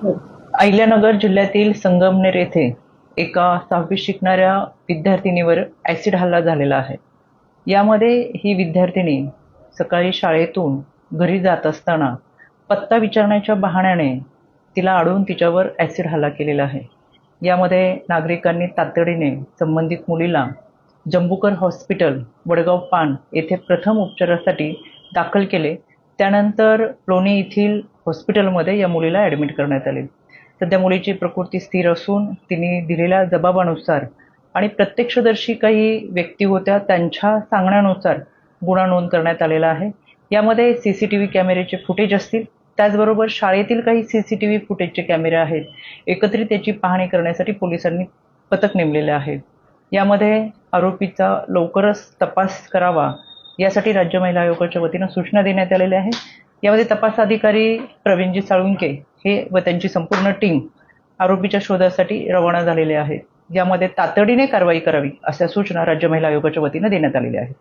अहिल्यानगर जिल्ह्यातील संगमनेर येथे एका 6वीत शिकणाऱ्या विद्यार्थिनीवर ॲसिड हल्ला झालेला आहे. यामध्ये ही विद्यार्थिनी सकाळी शाळेतून घरी जात असताना पत्ता विचारण्याच्या बहाण्याने तिला अडवून तिच्यावर ॲसिड हल्ला केलेला आहे. यामध्ये नागरिकांनी तातडीने संबंधित मुलीला जंबूकर हॉस्पिटल, वडगाव पान येथे प्रथम उपचारासाठी दाखल केले. त्यानंतर लोणी येथील हॉस्पिटलमध्ये या मुलीला ॲडमिट करण्यात आले. सध्या मुलीची प्रकृती स्थिर असून तिने दिलेल्या जबाबानुसार आणि प्रत्यक्षदर्शी काही व्यक्ती होत्या त्यांच्या सांगण्यानुसार गुन्हा नोंद करण्यात आलेला आहे. यामध्ये CCTV कॅमेऱ्याचे फुटेज असतील, त्याचबरोबर शाळेतील काही CCTV फुटेजचे कॅमेरे आहेत. एकत्रित याची पाहणी करण्यासाठी पोलिसांनी पथक नेमलेले आहे. यामध्ये आरोपीचा लवकरच तपास करावा यासाठी राज्य महिला आयोगाच्या वतीनं सूचना देण्यात आलेल्या आहेत. यामध्ये तपास अधिकारी प्रवीणजी साळुंके हे व त्यांची संपूर्ण टीम आरोपीच्या शोधासाठी रवाना झालेले आहेत. यामध्ये तातडीने कारवाई करावी अशा सूचना राज्य महिला आयोगाच्या वतीनं देण्यात आलेल्या आहेत.